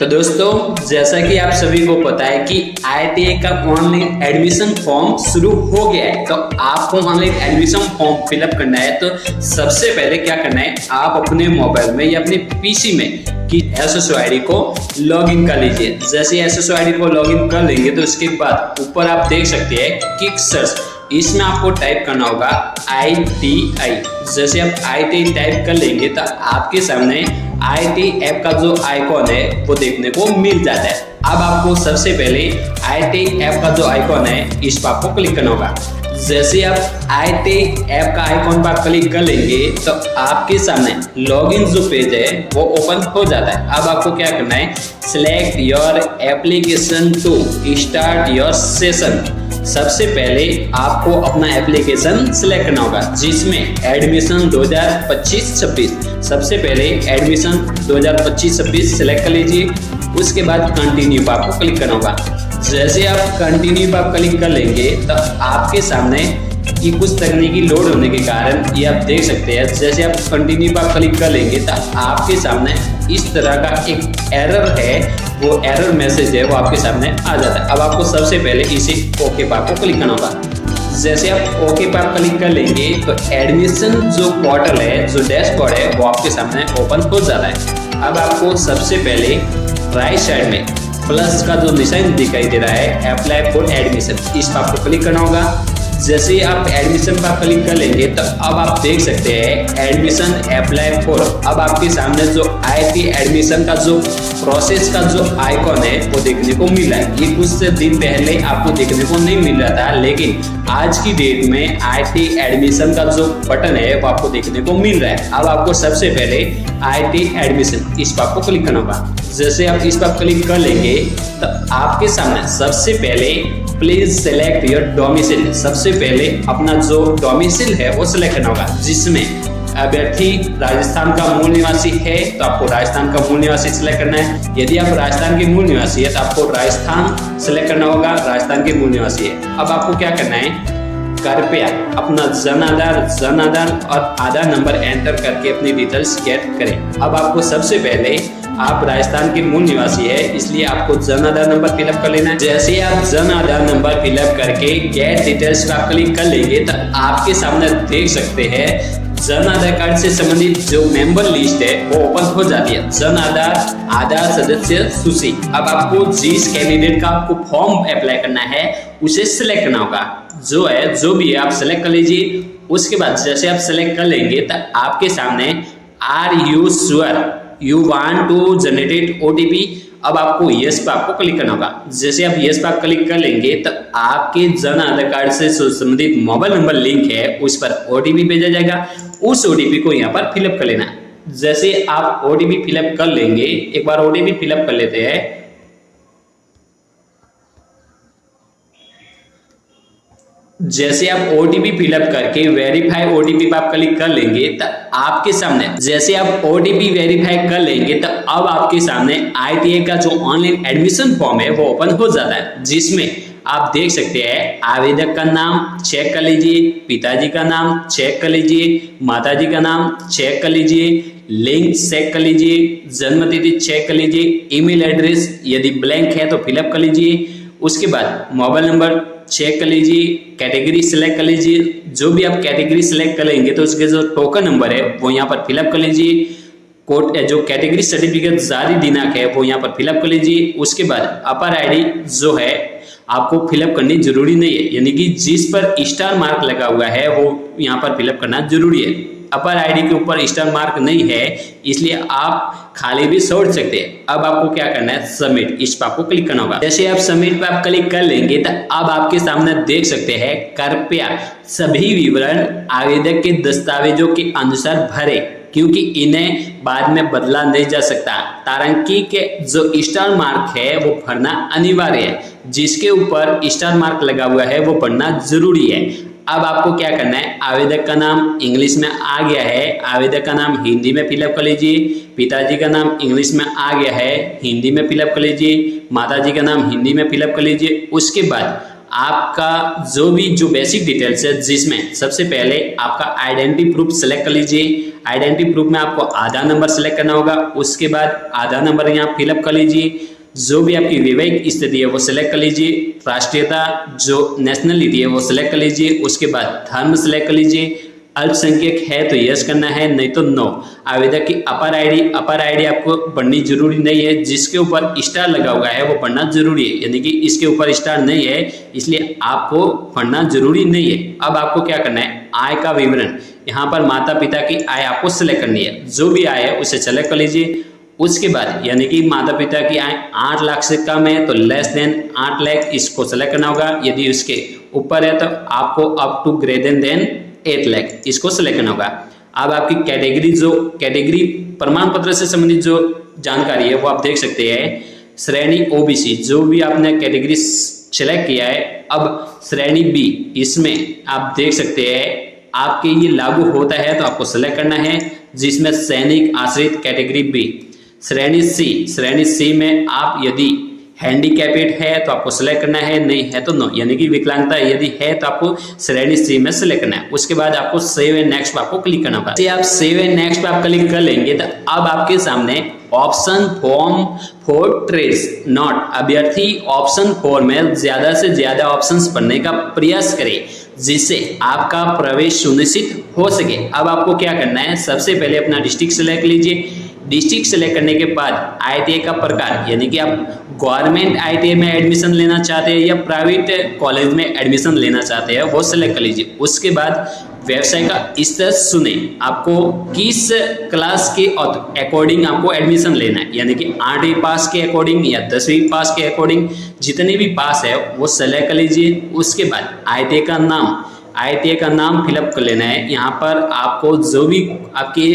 तो दोस्तों, जैसा कि आप सभी को पता है कि IITA का ऑनलाइन एडमिशन फॉर्म शुरू हो गया है। तो आपको ऑनलाइन एडमिशन फॉर्म फिलअप करना है तो सबसे पहले क्या करना है, आप अपने मोबाइल में या अपने पीसी में कि SSO ID को लॉगिन कर लीजिए। जैसे SSO ID को लॉगिन कर लेंगे तो उसके बाद ऊपर आप देख सकते हैं क्विक सर्च, इसमें आपको टाइप करना होगा IITA। जैसे आप IITA टाइप कर लेंगे तो आपके सामने IITA ऐप का जो आइकॉन है वो देखने को मिल जाता है। अब आपको सबसे पहले IITA ऐप का जो आइकॉन है इस पर आपको क्लिक करना होगा। जैसे आप IITA ऐप का आइकॉन पर क्लिक कर लेंगे तो आपके सामने लॉगिन जो पेज है वो ओपन हो जाता है। अब आपको क्या करना है, select your application to start your session. सबसे पहले आपको अपना एप्लीकेशन सिलेक्ट करना होगा जिसमें एडमिशन 2025-26। सबसे पहले एडमिशन 2025-26 सिलेक्ट कर लीजिए। उसके बाद कंटिन्यू पर आपको क्लिक करना होगा। जैसे आप कंटिन्यू पर क्लिक कर लेंगे तो आपके सामने कि कुछ तकनीकी लोड होने के कारण ये आप देख सकते हैं। जैसे आप कंटिन्यू पर क्लिक कर लेंगे तो आपके सामने इस तरह का एक एरर है, वो एरर मैसेज है वो आपके सामने आ जाता है। अब आपको सबसे पहले इसी ओके पर आपको क्लिक करना होगा। जैसे आप ओके पर क्लिक कर लेंगे तो एडमिशन जो पोर्टल है, जो डैशबोर्ड है वो आपके सामने ओपन हो जाता है। अब आपको सबसे पहले राइट साइड में प्लस का जो निशान दिखाई दे रहा है, अप्लाई फॉर एडमिशन, इस पर आपको क्लिक करना होगा। जैसे आप एडमिशन पर क्लिक कर लेंगे तो अब आप देख सकते हैं एडमिशन अप्लाई फॉर। अब आपके सामने जो IITA एडमिशन का जो प्रोसेस का जो आइकॉन है वो देखने को मिला है। ये कुछ दिन पहले आपको देखने को नहीं मिल रहा था, लेकिन आज की डेट में IITA एडमिशन का जो बटन है वो आपको देखने को मिल रहा है। अब आपको सबसे पहले IITA एडमिशन इस पर आपको क्लिक करना होगा। जैसे आप इस पर क्लिक कर लेंगे तो आपके सामने सबसे पहले प्लीज सेलेक्ट योर डोमिसाइल। सबसे पहले अपना जो डोमिसाइल है वो सिलेक्ट करना होगा, जिसमें अभ्यर्थी राजस्थान का मूल निवासी है तो आपको राजस्थान का मूल निवासी सिलेक्ट करना है। यदि आप राजस्थान के मूल निवासी है तो आपको राजस्थान सिलेक्ट करना होगा, राजस्थान के मूल निवासी है। अब आपको क्या करना है, कृपया अपना जन आधार और आधार नंबर एंटर करके अपनी डिटेल्स गेट करें। अब आपको सबसे पहले आप राजस्थान के मूल निवासी है, इसलिए आपको जन आधार नंबर फिलअप कर लेना है। जैसे आप जन आधार नंबर फिलअप करके गेट डिटेल्स पर क्लिक कर लेंगे तो आपके सामने देख सकते हैं जन आधार कार्ड से संबंधित जो मेंबर लिस्ट है वो ओपन हो जाती है। जन आधार सदस्य सूची। अब आपको जिस कैंडिडेट का आपको फॉर्म अप्लाई करना है उसे सिलेक्ट करना होगा। जो भी है आप सिलेक्ट कर लीजिए। उसके बाद जैसे आप सिलेक्ट कर लेंगे तो आपके सामने are you sure you want to generate OTP। अब आपको यस पर आपको क्लिक करना होगा। जैसे आप यस पर क्लिक कर लेंगे तो आपके जन आधार कार्ड से संबंधित मोबाइल नंबर लिंक है उस पर OTP भेजा जाएगा। उस OTP को यहाँ पर फिलअप कर लेना है। जैसे आप OTP फिलअप कर लेंगे, एक बार OTP फिलअप कर लेते हैं। जैसे आप OTP फिलअप करके वेरीफाई OTP पर आप क्लिक कर लेंगे तो आपके सामने जैसे आप OTP वेरीफाई कर लेंगे तो अब आपके सामने IITA का जो ऑनलाइन एडमिशन फॉर्म है वो ओपन हो जाता है, जिसमें आप देख सकते हैं आवेदक का नाम चेक कर लीजिए, पिताजी का नाम चेक कर लीजिए, माताजी का नाम चेक कर लीजिए, लिंक चेक कर लीजिए, जन्म तिथि चेक कर लीजिए, ईमेल एड्रेस यदि ब्लैंक है तो फिलअप कर लीजिए। उसके बाद मोबाइल नंबर चेक कर लीजिए, कैटेगरी सिलेक्ट कर लीजिए। जो भी आप कैटेगरी सिलेक्ट कर लेंगे तो उसके जो टोकन नंबर है वो यहाँ पर फिलअप कर लीजिए। कोड जो कैटेगरी सर्टिफिकेट जारी दिनांक है वो यहाँ पर फिलअप कर लीजिए। उसके बाद अपर ID जो है आपको फिलअप करनी जरूरी नहीं है, यानी कि जिस पर स्टार मार्क लगा हुआ है वो यहाँ पर फिलअप करना जरूरी है। अपर ID के ऊपर स्टार मार्क नहीं है, इसलिए आप खाली भी छोड़ सकते हैं। अब आपको क्या करना है, सबमिट, इस पर आपको क्लिक करना होगा। जैसे आप सबमिट पर आप क्लिक कर लेंगे तो अब आपके सामने देख सकते हैं कृपया सभी विवरण आवेदक के दस्तावेजों के अनुसार भरे, क्योंकि इन्हें बाद में बदला नहीं जा सकता। तारांकित के जो स्टार मार्क है वो भरना अनिवार्य है, जिसके ऊपर स्टार मार्क लगा हुआ है वो भरना जरूरी है। अब आपको क्या करना है, आवेदक का नाम इंग्लिश में आ गया है, आवेदक का नाम हिंदी में फिलअप कर लीजिए। पिताजी का नाम इंग्लिश में आ गया है, हिंदी में फिलअप कर लीजिए। माताजी का नाम हिंदी में फिलअप कर लीजिए। उसके बाद आपका जो बेसिक डिटेल्स है, जिसमें सबसे पहले आपका आइडेंटिटी प्रूफ सेलेक्ट कर लीजिए। आइडेंटिटी प्रूफ में आपको आधार नंबर सेलेक्ट करना होगा। उसके बाद आधार नंबर यहाँ फिलअप कर लीजिए। जो भी आपकी वैवाहिक स्थिति है वो सिलेक्ट कर लीजिए। राष्ट्रीयता जो नेशनलिटी है वो सिलेक्ट कर लीजिए। उसके बाद धर्म सिलेक्ट कर लीजिए। अल्पसंख्यक है तो यस करना है, नहीं तो नो। आवेदक की अपर आईडी आपको पढ़नी जरूरी नहीं है। जिसके ऊपर स्टार लगा हुआ है वो पढ़ना जरूरी है, यानी कि इसके ऊपर स्टार नहीं है इसलिए आपको पढ़ना जरूरी नहीं है। अब आपको क्या करना है, आय का विवरण, यहाँ पर माता पिता की आय आपको सिलेक्ट करनी है। जो भी आय है उसे सेलेक्ट कर लीजिए। उसके बाद यानी कि माता पिता की आय 8 लाख से कम है तो लेस देन 8 लाख इसको सेलेक्ट करना होगा। यदि उसके ऊपर है तो आपको up to greater than 8 lakh इसको सेलेक्ट करना होगा। अब आपकी कैटेगरी प्रमाण पत्र से संबंधित जो जानकारी है वो आप देख सकते हैं। श्रेणी ओबीसी, जो भी आपने कैटेगरी सेलेक्ट किया है, अब श्रेणी बी, इसमें आप देख सकते हैं आपके ये लागू होता है तो आपको सेलेक्ट करना है, जिसमें सैनिक आश्रित कैटेगरी बी। श्रेणी सी में आप यदि हैंडीकैपेड है तो आपको सिलेक्ट करना है, नहीं है तो नो, यानी कि विकलांगता यदि है तो आपको श्रेणी सी में सिलेक्ट करना है। उसके बाद आपको सेव एंड नेक्स्ट पर आपको क्लिक करना होगा। आप सेव एंड नेक्स्ट पर आप क्लिक कर लेंगे तो अब आपके सामने option form for trades not, अभ्यर्थी ऑप्शन 4 में ज्यादा से ज्यादा ऑप्शंस पढ़ने का प्रयास करें जिससे आपका प्रवेश सुनिश्चित हो सके। अब आपको क्या करना है, सबसे पहले अपना डिस्ट्रिक्ट सेलेक्ट लीजिए। डिस्ट्रिक्ट सेलेक्ट करने के बाद आईटीआई का प्रकार, यानी कि आप गवर्नमेंट आईटीआई में एडमिशन लेना चाहते हैं या प्राइवेट कॉलेज में एडमिशन लेना चाहते हैं वो सेलेक्ट कर लीजिए। उसके बाद व्यवसाय का स्तर सुने, आपको किस क्लास के अकॉर्डिंग आपको एडमिशन लेना है, यानी कि 8वीं पास के अकॉर्डिंग या 10वीं पास के अकॉर्डिंग, जितने भी पास है वो सेलेक्ट कर लीजिए। उसके बाद आईटीआई का नाम फिलअप कर लेना है। यहाँ पर आपको जो भी आपके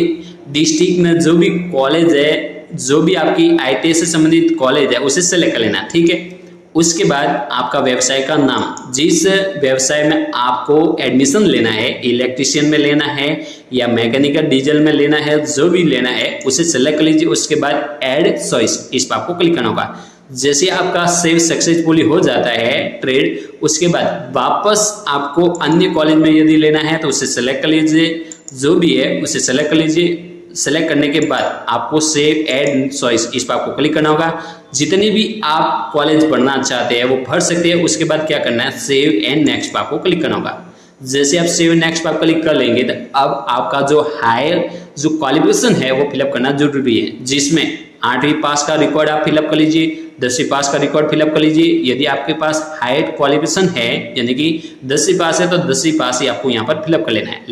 डिस्ट्रिक्ट में जो भी कॉलेज है, जो भी आपकी आईटीआई से संबंधित कॉलेज है उसे सेलेक्ट कर लेना, ठीक है। उसके बाद आपका व्यवसाय का नाम, जिस व्यवसाय में आपको एडमिशन लेना है, इलेक्ट्रिशियन में लेना है या मैकेनिकल डीजल में लेना है, जो भी लेना है उसे सेलेक्ट कर लीजिए। उसके बाद ऐड चॉइस, इस पर आपको क्लिक करना होगा। जैसे आपका सेव सक्सेसफुली हो जाता है ट्रेड, उसके बाद वापस आपको अन्य कॉलेज में यदि लेना है तो उसे सेलेक्ट कर लीजिए, जो भी है उसे सेलेक्ट कर लीजिए। सेलेक्ट करने के बाद आपको सेव एड चॉइस, इस पर आपको क्लिक करना होगा। जितने भी आप कॉलेज पढ़ना चाहते हैं वो भर सकते हैं। उसके बाद क्या करना है, सेव एंड नेक्स्ट पर आपको क्लिक करना होगा। जैसे आप सेव नेक्स्ट पर क्लिक कर लेंगे तो अब आपका जो हायर जो क्वालिफिकेशन है वो फिलअप करना जरूरी है, जिसमें 8वीं पास का रिकॉर्ड आप फिलअप कर लीजिए, 10वीं पास का रिकॉर्ड फिलअप कर लीजिए। यदि आपके पास हायर क्वालिफिकेशन है यानी कि 10वीं पास है तो 10वीं पास ही आपको यहाँ पर फिलअप कर लेना है।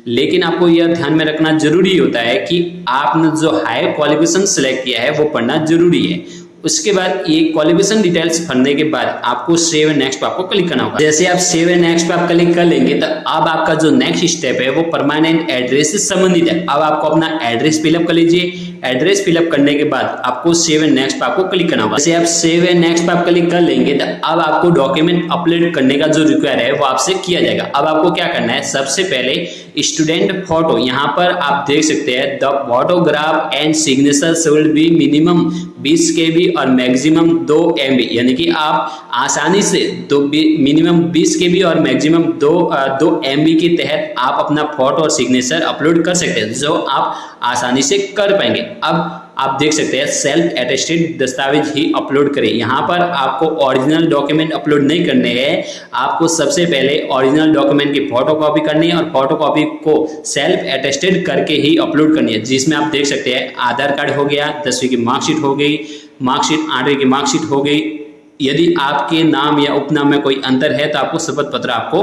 लेकिन आपको यह ध्यान में रखना जरूरी होता है कि आपने जो हायर क्वालिफिकेशन सेलेक्ट किया है वो पढ़ना जरूरी है। उसके बाद ये क्वालिफिकेशन डिटेल्स भरने के बाद आपको सेव एंड नेक्स्ट पर आपको क्लिक करना होगा। जैसे आप सेव एंड नेक्स्ट पर आप क्लिक कर लेंगे तो अब आपका जो नेक्स्ट स्टेप है वो परमानेंट एड्रेस से संबंधित है। अब आपको अपना एड्रेस फिलअप कर लीजिए। एड्रेस फिलअप करने के बाद आपको सेव एंड नेक्स्ट पर आपको क्लिक करना होगा। जैसे आप सेव एंड नेक्स्ट पर आप क्लिक कर लेंगे तो अब आपको डॉक्यूमेंट अपलोड करने का जो रिक्वायर है वो आपसे किया जाएगा। अब आपको क्या करना है, सबसे पहले स्टूडेंट फोटो, यहाँ पर आप देख सकते हैं the photograph and signature should be minimum 20 KB और मैक्सिमम 2 MB, यानी कि आप आसानी से मिनिमम 20 KB और मैक्सिमम 2 MB के तहत आप अपना फोटो और सिग्नेचर अपलोड कर सकते हैं, जो आप आसानी से कर पाएंगे। अब आप देख सकते हैं सेल्फ अटेस्टेड दस्तावेज ही अपलोड करें। यहाँ पर आपको ओरिजिनल डॉक्यूमेंट अपलोड नहीं करने हैं, आपको सबसे पहले ओरिजिनल डॉक्यूमेंट की फोटोकॉपी करनी है और फोटोकॉपी को सेल्फ अटेस्टेड करके ही अपलोड करनी है, जिसमें आप देख सकते हैं आधार कार्ड हो गया, 10वीं की मार्कशीट हो गई, मार्कशीट 8वीं की मार्कशीट हो गई। यदि आपके नाम या उपनाम में कोई अंतर है तो आपको शपथ पत्र आपको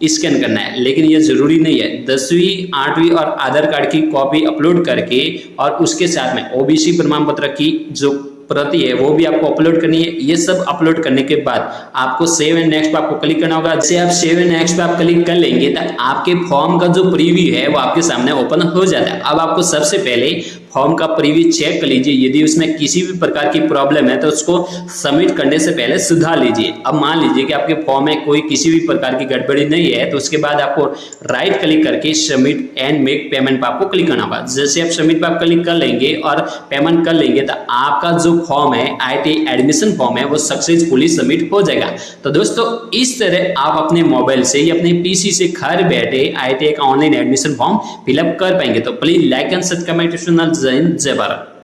स्कैन करना है, लेकिन ये जरूरी नहीं है। 10वीं 8वीं और आधार कार्ड की कॉपी अपलोड करके और उसके साथ में ओबीसी प्रमाण पत्र की जो प्रति है वो भी आपको अपलोड करनी है। ये सब अपलोड करने के बाद आपको सेव एंड नेक्स्ट पर आपको क्लिक करना होगा। जैसे आप सेव एंड नेक्स्ट पर आप क्लिक कर लेंगे तो आपके फॉर्म का जो प्रीव्यू है वो आपके सामने ओपन हो जाता है। अब आपको सबसे पहले फॉर्म का प्रीव्यू चेक कर लीजिए। यदि उसमें किसी भी प्रकार की प्रॉब्लम है तो उसको सबमिट करने से पहले सुधार लीजिए। अब मान लीजिए कि आपके फॉर्म में कोई किसी भी प्रकार की गड़बड़ी नहीं है, तो उसके बाद आपको राइट क्लिक करके सबमिट एंड मेक पेमेंट पर आपको क्लिक करना होगा। जैसे आप सबमिट पर क्लिक कर लेंगे और पेमेंट कर लेंगे तो आपका जो फॉर्म है IIT एडमिशन फॉर्म है वो सक्सेसफुली सबमिट हो जाएगा। तो दोस्तों इस तरह आप अपने मोबाइल से या अपने PC से घर बैठे IIT का ऑनलाइन एडमिशन फॉर्म फिलअप कर पाएंगे। तो please like and subscribe my YouTube channel. जय हिंद, जय भारत।